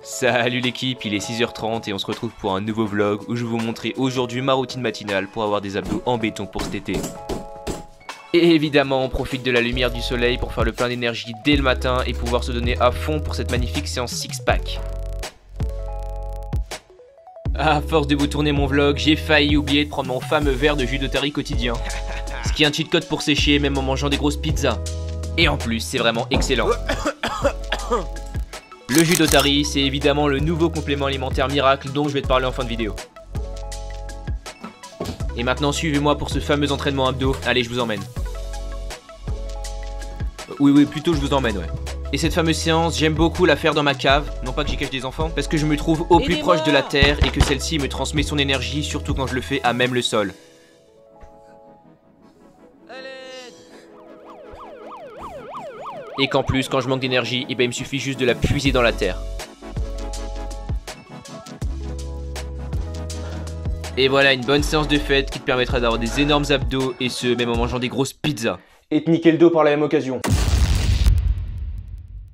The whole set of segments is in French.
Salut l'équipe, il est 6h30 et on se retrouve pour un nouveau vlog où je vais vous montrer aujourd'hui ma routine matinale pour avoir des abdos en béton pour cet été. Et évidemment, on profite de la lumière du soleil pour faire le plein d'énergie dès le matin et pouvoir se donner à fond pour cette magnifique séance six-pack. À force de vous tourner mon vlog, j'ai failli oublier de prendre mon fameux verre de jus d'Otari quotidien. Ce qui est un cheat code pour sécher même en mangeant des grosses pizzas. Et en plus, c'est vraiment excellent. Le jus d'Otari, c'est évidemment le nouveau complément alimentaire miracle dont je vais te parler en fin de vidéo. Et maintenant, suivez-moi pour ce fameux entraînement abdos. Allez, je vous emmène. Oui, plutôt je vous emmène, ouais. Et cette fameuse séance, j'aime beaucoup la faire dans ma cave, non pas que j'y cache des enfants, parce que je me trouve au plus proche de la terre et que celle-ci me transmet son énergie, surtout quand je le fais à même le sol. Et qu'en plus, quand je manque d'énergie, il me suffit juste de la puiser dans la terre. Et voilà, une bonne séance de fête qui te permettra d'avoir des énormes abdos, et ce, même en mangeant des grosses pizzas. Et te niquer le dos par la même occasion.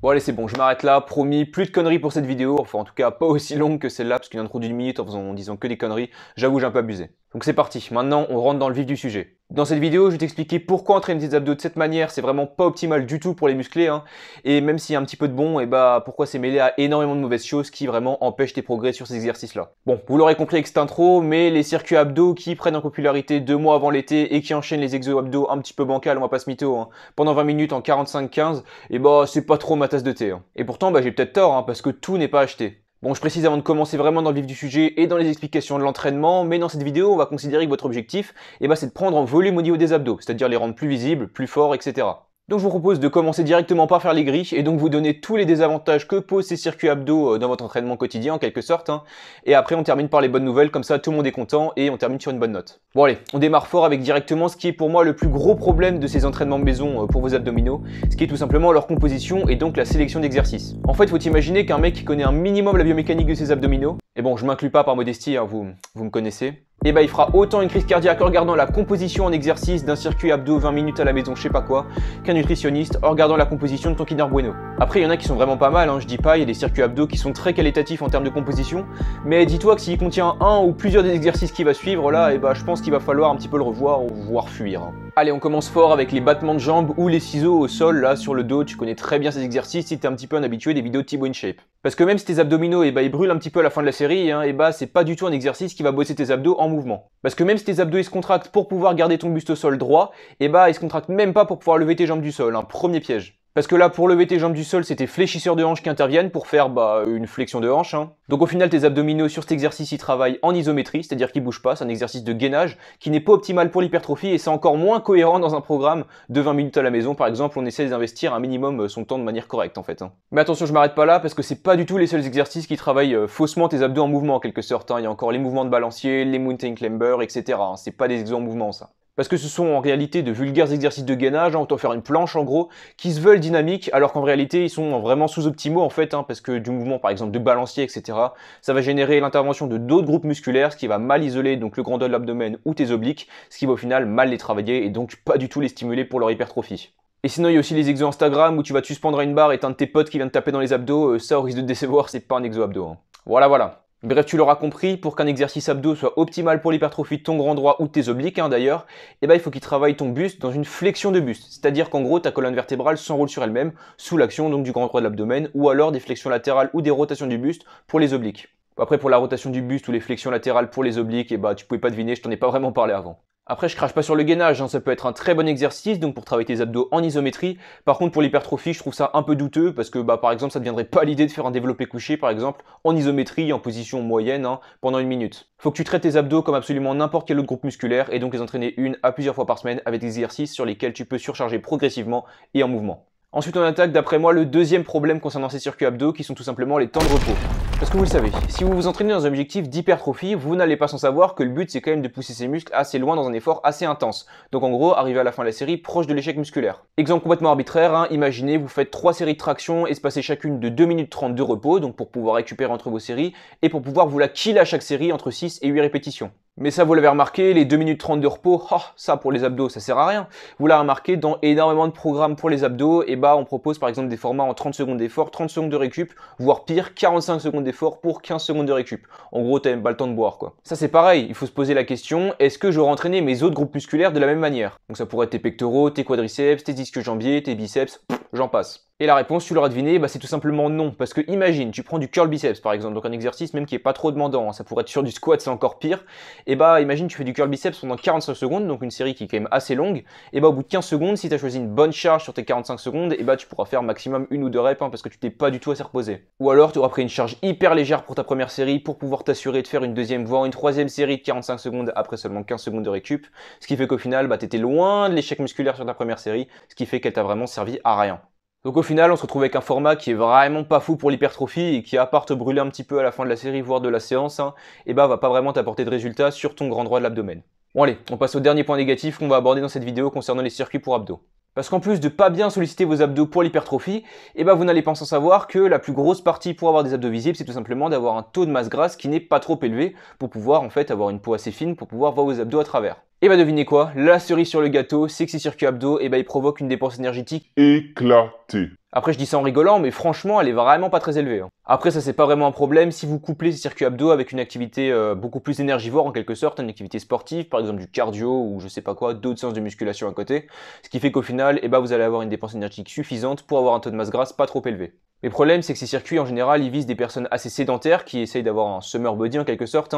Bon allez c'est bon, je m'arrête là, promis, plus de conneries pour cette vidéo, enfin en tout cas pas aussi longue que celle-là, parce qu'une intro d'une minute en disant que des conneries, j'avoue j'ai un peu abusé. Donc c'est parti, maintenant on rentre dans le vif du sujet. Dans cette vidéo, je vais t'expliquer pourquoi entraîner des abdos de cette manière, c'est vraiment pas optimal du tout pour les musclés, hein. Et même s'il y a un petit peu de bon, et bah pourquoi c'est mêlé à énormément de mauvaises choses qui vraiment empêchent tes progrès sur ces exercices-là. Bon, vous l'aurez compris avec cette intro, mais les circuits abdos qui prennent en popularité 2 mois avant l'été et qui enchaînent les exos abdos un petit peu bancals, on va pas se mytho, hein, pendant 20 minutes en 45-15, et bah c'est pas trop ma tasse de thé, hein. Et pourtant, bah j'ai peut-être tort, hein, parce que tout n'est pas acheté. Bon, je précise avant de commencer vraiment dans le vif du sujet et dans les explications de l'entraînement, mais dans cette vidéo, on va considérer que votre objectif, c'est de prendre en volume au niveau des abdos, c'est-à-dire les rendre plus visibles, plus forts, etc. Donc je vous propose de commencer directement par faire les grilles et donc vous donner tous les désavantages que posent ces circuits abdos dans votre entraînement quotidien en quelque sorte, hein. Et après on termine par les bonnes nouvelles, comme ça tout le monde est content et on termine sur une bonne note. Bon allez, on démarre fort avec directement ce qui est pour moi le plus gros problème de ces entraînements maison pour vos abdominaux, ce qui est tout simplement leur composition et donc la sélection d'exercices. En fait, faut imaginer qu'un mec qui connaît un minimum la biomécanique de ses abdominaux, et bon je m'inclus pas par modestie, hein, vous me connaissez, et il fera autant une crise cardiaque en regardant la composition en exercice d'un circuit abdos 20 minutes à la maison, je sais pas quoi, qu'un nutritionniste en regardant la composition de ton Kinder Bueno. Après, il y en a qui sont vraiment pas mal, hein, je dis pas, il y a des circuits abdos qui sont très qualitatifs en termes de composition, mais dis-toi que s'il contient un ou plusieurs des exercices qui va suivre, là, je pense qu'il va falloir un petit peu le revoir ou voire fuir, hein. Allez, on commence fort avec les battements de jambes ou les ciseaux au sol, là, sur le dos. Tu connais très bien ces exercices si t'es un petit peu un habitué des vidéos de Thibaut InShape. Parce que même si tes abdominaux, ils brûlent un petit peu à la fin de la série, hein, c'est pas du tout un exercice qui va bosser tes abdos en mouvement. Parce que même si tes abdos, ils se contractent pour pouvoir garder ton buste au sol droit, ils se contractent même pas pour pouvoir lever tes jambes du sol, un premier piège. Parce que là, pour lever tes jambes du sol, c'est tes fléchisseurs de hanches qui interviennent pour faire une flexion de hanche, hein. Donc au final, tes abdominaux sur cet exercice, ils travaillent en isométrie, c'est-à-dire qu'ils bougent pas, c'est un exercice de gainage qui n'est pas optimal pour l'hypertrophie et c'est encore moins cohérent dans un programme de 20 minutes à la maison. Par exemple, on essaie d'investir un minimum son temps de manière correcte en fait, hein. Mais attention, je m'arrête pas là parce que c'est pas du tout les seuls exercices qui travaillent faussement tes abdos en mouvement en quelque sorte, hein. Il y a encore les mouvements de balancier, les mountain climber, etc., hein. C'est pas des exos en mouvement ça. Parce que ce sont en réalité de vulgaires exercices de gainage, hein, autant faire une planche en gros, qui se veulent dynamiques, alors qu'en réalité ils sont vraiment sous-optimaux en fait, hein, parce que du mouvement par exemple de balancier, etc., ça va générer l'intervention de d'autres groupes musculaires, ce qui va mal isoler donc le grand dos de l'abdomen ou tes obliques, ce qui va au final mal les travailler et donc pas du tout les stimuler pour leur hypertrophie. Et sinon il y a aussi les exos Instagram où tu vas te suspendre à une barre et t'as un de tes potes qui vient te taper dans les abdos, ça au risque de te décevoir, c'est pas un exo abdo, hein. Voilà. Bref, tu l'auras compris, pour qu'un exercice abdos soit optimal pour l'hypertrophie de ton grand droit ou de tes obliques, hein, d'ailleurs, il faut qu'il travaille ton buste dans une flexion de buste. C'est-à-dire qu'en gros, ta colonne vertébrale s'enroule sur elle-même, sous l'action donc du grand droit de l'abdomen, ou alors des flexions latérales ou des rotations du buste pour les obliques. Après, pour la rotation du buste ou les flexions latérales pour les obliques, tu pouvais pas deviner, je t'en ai pas vraiment parlé avant. Après, je crache pas sur le gainage, hein, ça peut être un très bon exercice donc pour travailler tes abdos en isométrie. Par contre, pour l'hypertrophie, je trouve ça un peu douteux parce que par exemple, ça ne viendrait pas l'idée de faire un développé couché par exemple en isométrie en position moyenne, hein, pendant 1 minute. Faut que tu traites tes abdos comme absolument n'importe quel autre groupe musculaire et donc les entraîner 1 à plusieurs fois par semaine avec des exercices sur lesquels tu peux surcharger progressivement et en mouvement. Ensuite, on attaque d'après moi le deuxième problème concernant ces circuits abdos qui sont tout simplement les temps de repos. Parce que vous le savez, si vous vous entraînez dans un objectif d'hypertrophie, vous n'allez pas sans savoir que le but c'est quand même de pousser ces muscles assez loin dans un effort assez intense. Donc en gros, arriver à la fin de la série proche de l'échec musculaire. Exemple complètement arbitraire, hein, imaginez vous faites 3 séries de traction espacées chacune de 2 minutes 30 de repos, donc pour pouvoir récupérer entre vos séries, et pour pouvoir vous la killer à chaque série entre 6 et 8 répétitions. Mais ça, vous l'avez remarqué, les 2 minutes 30 de repos, ça pour les abdos, ça sert à rien. Vous l'avez remarqué, dans énormément de programmes pour les abdos, et on propose par exemple des formats en 30 secondes d'effort, 30 secondes de récup, voire pire, 45 secondes d'effort pour 15 secondes de récup. En gros, t'as même pas le temps de boire, quoi. Ça, c'est pareil, il faut se poser la question, est-ce que j'aurais entraîné mes autres groupes musculaires de la même manière? Donc ça pourrait être tes pectoraux, tes quadriceps, tes disques jambiers, tes biceps, j'en passe. Et la réponse, tu l'auras deviné, c'est tout simplement non. Parce que imagine, tu prends du curl biceps par exemple, donc un exercice même qui est pas trop demandant, ça pourrait être sur du squat, c'est encore pire. Imagine, tu fais du curl biceps pendant 45 secondes, donc une série qui est quand même assez longue. Au bout de 15 secondes, si tu as choisi une bonne charge sur tes 45 secondes, tu pourras faire maximum 1 ou 2 reps parce que tu t'es pas du tout assez reposé. Ou alors, tu auras pris une charge hyper légère pour ta première série pour pouvoir t'assurer de faire une deuxième, voire une troisième série de 45 secondes après seulement 15 secondes de récup. Ce qui fait qu'au final, tu étais loin de l'échec musculaire sur ta première série, ce qui fait qu'elle t'a vraiment servi à rien. Donc au final, on se retrouve avec un format qui est vraiment pas fou pour l'hypertrophie et qui, à part te brûler un petit peu à la fin de la série, voire de la séance, va pas vraiment t'apporter de résultats sur ton grand droit de l'abdomen. Bon allez, on passe au dernier point négatif qu'on va aborder dans cette vidéo concernant les circuits pour abdos. Parce qu'en plus de pas bien solliciter vos abdos pour l'hypertrophie, vous n'allez pas sans savoir que la plus grosse partie pour avoir des abdos visibles, c'est tout simplement d'avoir un taux de masse grasse qui n'est pas trop élevé pour pouvoir en fait avoir une peau assez fine pour pouvoir voir vos abdos à travers. Devinez quoi, la cerise sur le gâteau, c'est que ces circuits abdos, ils provoquent une dépense énergétique éclatée. Après je dis ça en rigolant, mais franchement elle est vraiment pas très élevée. Après ça c'est pas vraiment un problème si vous couplez ces circuits abdos avec une activité beaucoup plus énergivore en quelque sorte, une activité sportive, par exemple du cardio ou je sais pas quoi, d'autres séances de musculation à côté. Ce qui fait qu'au final, vous allez avoir une dépense énergétique suffisante pour avoir un taux de masse grasse pas trop élevé. Le problème, c'est que ces circuits, en général, ils visent des personnes assez sédentaires qui essayent d'avoir un summer body en quelque sorte,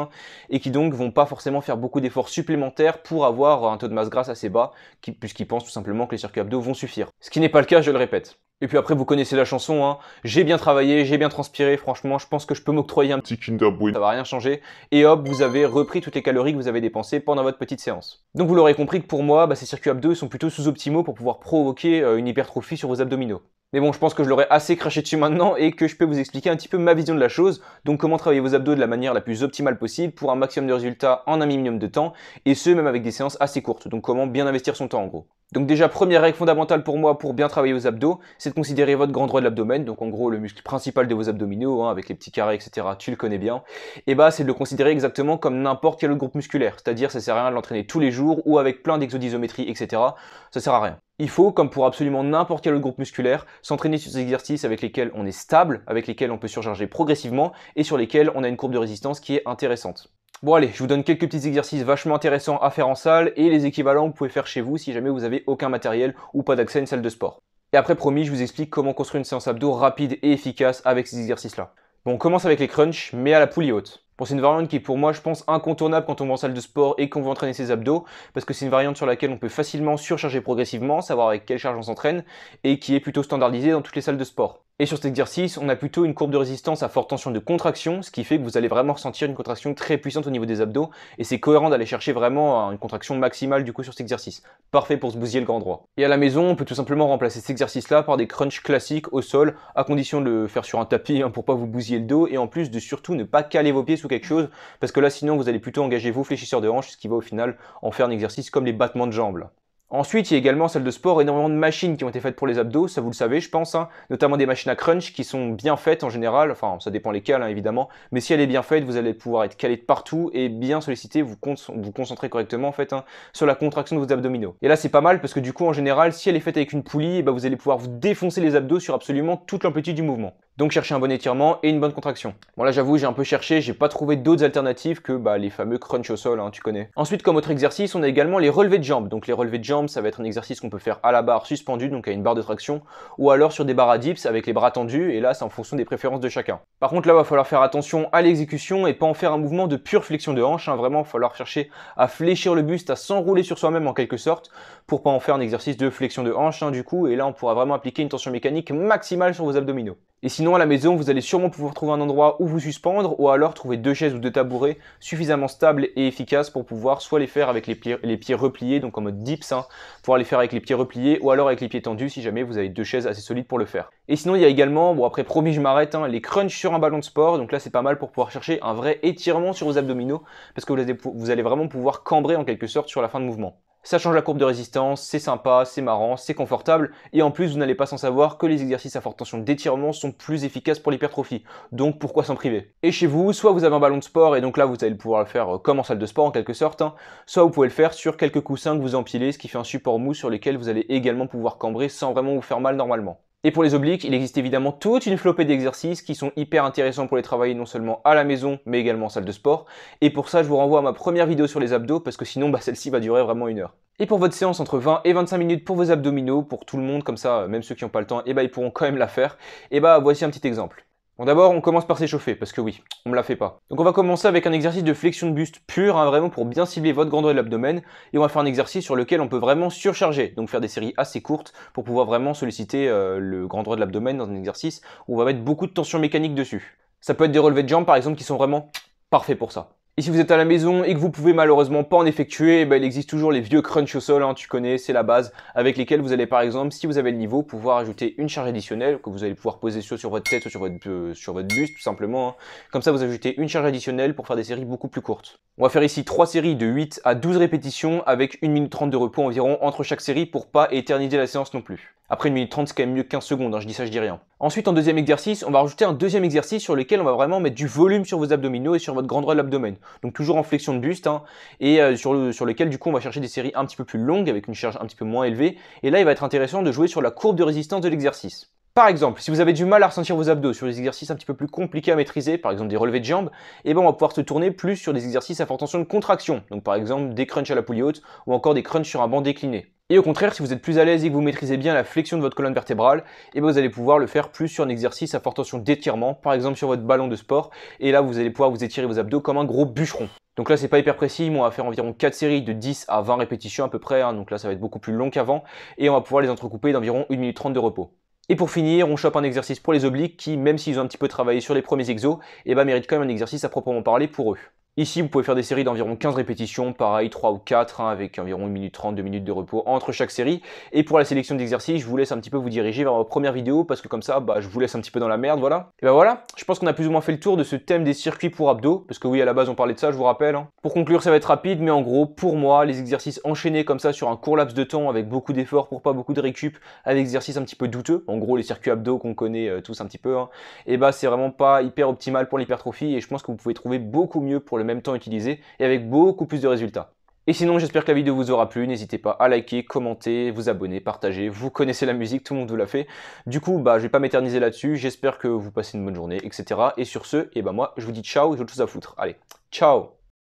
et qui donc vont pas forcément faire beaucoup d'efforts supplémentaires pour avoir un taux de masse grasse assez bas, puisqu'ils pensent tout simplement que les circuits abdos vont suffire. Ce qui n'est pas le cas, je le répète. Et puis après, vous connaissez la chanson, j'ai bien travaillé, j'ai bien transpiré, franchement, je pense que je peux m'octroyer un petit Kinder Bueno. ça va rien changer, et hop, vous avez repris toutes les calories que vous avez dépensées pendant votre petite séance. Donc vous l'aurez compris que pour moi, ces circuits abdos sont plutôt sous-optimaux pour pouvoir provoquer une hypertrophie sur vos abdominaux. Mais bon, je pense que je l'aurais assez craché dessus maintenant et que je peux vous expliquer un petit peu ma vision de la chose, donc comment travailler vos abdos de la manière la plus optimale possible pour un maximum de résultats en un minimum de temps, et ce même avec des séances assez courtes, donc comment bien investir son temps en gros. Donc déjà, première règle fondamentale pour moi pour bien travailler vos abdos, c'est de considérer votre grand droit de l'abdomen, donc en gros le muscle principal de vos abdominaux, avec les petits carrés, etc., tu le connais bien, c'est de le considérer exactement comme n'importe quel autre groupe musculaire, c'est-à-dire ça sert à rien de l'entraîner tous les jours ou avec plein d'exod'isométrie, etc., ça sert à rien. Il faut, comme pour absolument n'importe quel autre groupe musculaire, s'entraîner sur des exercices avec lesquels on est stable, avec lesquels on peut surcharger progressivement et sur lesquels on a une courbe de résistance qui est intéressante. Bon allez, je vous donne quelques petits exercices vachement intéressants à faire en salle et les équivalents que vous pouvez faire chez vous si jamais vous avez aucun matériel ou pas d'accès à une salle de sport. Et après promis, je vous explique comment construire une séance abdos rapide et efficace avec ces exercices-là. Bon, on commence avec les crunchs, mais à la poulie haute. Bon, c'est une variante qui est pour moi, je pense, incontournable quand on va en salle de sport et qu'on veut entraîner ses abdos, parce que c'est une variante sur laquelle on peut facilement surcharger progressivement, savoir avec quelle charge on s'entraîne, et qui est plutôt standardisée dans toutes les salles de sport. Et sur cet exercice, on a plutôt une courbe de résistance à forte tension de contraction, ce qui fait que vous allez vraiment ressentir une contraction très puissante au niveau des abdos, et c'est cohérent d'aller chercher vraiment une contraction maximale du coup sur cet exercice. Parfait pour se bousiller le grand droit. Et à la maison, on peut tout simplement remplacer cet exercice-là par des crunchs classiques au sol, à condition de le faire sur un tapis pour pas vous bousiller le dos, et en plus de surtout ne pas caler vos pieds sous quelque chose, parce que là sinon vous allez plutôt engager vos fléchisseurs de hanches, ce qui va au final en faire un exercice comme les battements de jambes là. Ensuite, il y a également en salle de sport énormément de machines qui ont été faites pour les abdos, ça vous le savez je pense, notamment des machines à crunch qui sont bien faites en général, enfin ça dépend lesquelles évidemment, mais si elle est bien faite, vous allez pouvoir être calé de partout et bien solliciter, vous concentrer correctement en fait sur la contraction de vos abdominaux. Et là c'est pas mal parce que du coup en général, si elle est faite avec une poulie, vous allez pouvoir vous défoncer les abdos sur absolument toute l'amplitude du mouvement. Donc cherchez un bon étirement et une bonne contraction. Bon là j'avoue j'ai un peu cherché, j'ai pas trouvé d'autres alternatives que les fameux crunch au sol, tu connais. Ensuite comme autre exercice, on a également les relevés de jambes. Donc les relevés de jambes, ça va être un exercice qu'on peut faire à la barre suspendue, donc à une barre de traction, ou alors sur des barres à dips avec les bras tendus, et là c'est en fonction des préférences de chacun. Par contre là va falloir faire attention à l'exécution et pas en faire un mouvement de pure flexion de hanche, vraiment il va falloir chercher à fléchir le buste, à s'enrouler sur soi-même en quelque sorte, pour pas en faire un exercice de flexion de hanche du coup, et là on pourra vraiment appliquer une tension mécanique maximale sur vos abdominaux. Et sinon à la maison, vous allez sûrement pouvoir trouver un endroit où vous suspendre ou alors trouver 2 chaises ou 2 tabourets suffisamment stables et efficaces pour pouvoir soit les faire avec les pieds repliés, donc en mode dips, pouvoir les faire avec les pieds repliés ou alors avec les pieds tendus si jamais vous avez 2 chaises assez solides pour le faire. Et sinon il y a également, bon après promis je m'arrête, les crunchs sur un ballon de sport, donc là c'est pas mal pour pouvoir chercher un vrai étirement sur vos abdominaux parce que vous allez vraiment pouvoir cambrer en quelque sorte sur la fin de mouvement. Ça change la courbe de résistance, c'est sympa, c'est marrant, c'est confortable, et en plus vous n'allez pas sans savoir que les exercices à forte tension d'étirement sont plus efficaces pour l'hypertrophie, donc pourquoi s'en priver? Et chez vous, soit vous avez un ballon de sport, et donc là vous allez pouvoir le faire comme en salle de sport en quelque sorte, hein, soit vous pouvez le faire sur quelques coussins que vous empilez, ce qui fait un support mou sur lesquels vous allez également pouvoir cambrer sans vraiment vous faire mal normalement. Et pour les obliques, il existe évidemment toute une flopée d'exercices qui sont hyper intéressants pour les travailler non seulement à la maison, mais également en salle de sport. Et pour ça, je vous renvoie à ma première vidéo sur les abdos, parce que sinon, celle-ci va durer vraiment 1 heure. Et pour votre séance, entre 20 et 25 minutes pour vos abdominaux, pour tout le monde, comme ça, même ceux qui n'ont pas le temps, ils pourront quand même la faire. Voici un petit exemple. Bon, d'abord, on commence par s'échauffer, parce que oui, on me la fait pas. Donc on va commencer avec un exercice de flexion de buste pur, hein, vraiment pour bien cibler votre grand droit de l'abdomen, et on va faire un exercice sur lequel on peut vraiment surcharger, donc faire des séries assez courtes pour pouvoir vraiment solliciter le grand droit de l'abdomen dans un exercice où on va mettre beaucoup de tension mécanique dessus. Ça peut être des relevés de jambes par exemple qui sont vraiment parfaits pour ça. Et si vous êtes à la maison et que vous pouvez malheureusement pas en effectuer, il existe toujours les vieux crunch au sol, hein, tu connais, c'est la base, avec lesquels vous allez par exemple, si vous avez le niveau, pouvoir ajouter une charge additionnelle que vous allez pouvoir poser soit sur votre tête, soit sur votre buste tout simplement. Hein. Comme ça vous ajoutez une charge additionnelle pour faire des séries beaucoup plus courtes. On va faire ici 3 séries de 8 à 12 répétitions avec 1 minute 30 de repos environ entre chaque série pour pas éterniser la séance non plus. Après 1 minute 30 c'est quand même mieux que 15 secondes, hein, je dis ça, je dis rien. Ensuite en deuxième exercice, on va rajouter un deuxième exercice sur lequel on va vraiment mettre du volume sur vos abdominaux et sur votre grand droit de l'abdomen. Donc toujours en flexion de buste, hein, et sur lequel du coup on va chercher des séries un petit peu plus longues avec une charge un petit peu moins élevée. Et là il va être intéressant de jouer sur la courbe de résistance de l'exercice. Par exemple, si vous avez du mal à ressentir vos abdos sur des exercices un petit peu plus compliqués à maîtriser, par exemple des relevés de jambes, on va pouvoir se tourner plus sur des exercices à forte tension de contraction, donc par exemple des crunchs à la poulie haute ou encore des crunchs sur un banc décliné. Et au contraire, si vous êtes plus à l'aise et que vous maîtrisez bien la flexion de votre colonne vertébrale, vous allez pouvoir le faire plus sur un exercice à forte tension d'étirement, par exemple sur votre ballon de sport, et là vous allez pouvoir vous étirer vos abdos comme un gros bûcheron. Donc là c'est pas hyper précis, mais on va faire environ 4 séries de 10 à 20 répétitions à peu près, hein, donc là ça va être beaucoup plus long qu'avant, et on va pouvoir les entrecouper d'environ 1 minute 30 de repos. Et pour finir, on chope un exercice pour les obliques qui, même s'ils ont un petit peu travaillé sur les premiers exos, méritent quand même un exercice à proprement parler pour eux. Ici, vous pouvez faire des séries d'environ 15 répétitions, pareil 3 ou 4, hein, avec environ 1 minute 30, 2 minutes de repos entre chaque série. Et pour la sélection d'exercices, je vous laisse un petit peu vous diriger vers ma première vidéo, parce que comme ça, je vous laisse un petit peu dans la merde, voilà. Et voilà, je pense qu'on a plus ou moins fait le tour de ce thème des circuits pour abdos, parce que oui, à la base on parlait de ça, je vous rappelle. Hein. Pour conclure, ça va être rapide, mais en gros, pour moi, les exercices enchaînés comme ça sur un court laps de temps, avec beaucoup d'efforts pour pas beaucoup de récup, avec des exercices un petit peu douteux, en gros les circuits abdos qu'on connaît tous un petit peu, hein, c'est vraiment pas hyper optimal pour l'hypertrophie, et je pense que vous pouvez trouver beaucoup mieux pour le même temps utilisé, et avec beaucoup plus de résultats. Et sinon, j'espère que la vidéo vous aura plu, n'hésitez pas à liker, commenter, vous abonner, partager, vous connaissez la musique, tout le monde vous l'a fait. Du coup, je vais pas m'éterniser là-dessus, j'espère que vous passez une bonne journée, etc. Et sur ce, moi, je vous dis ciao, j'ai autre chose à foutre. Allez, ciao!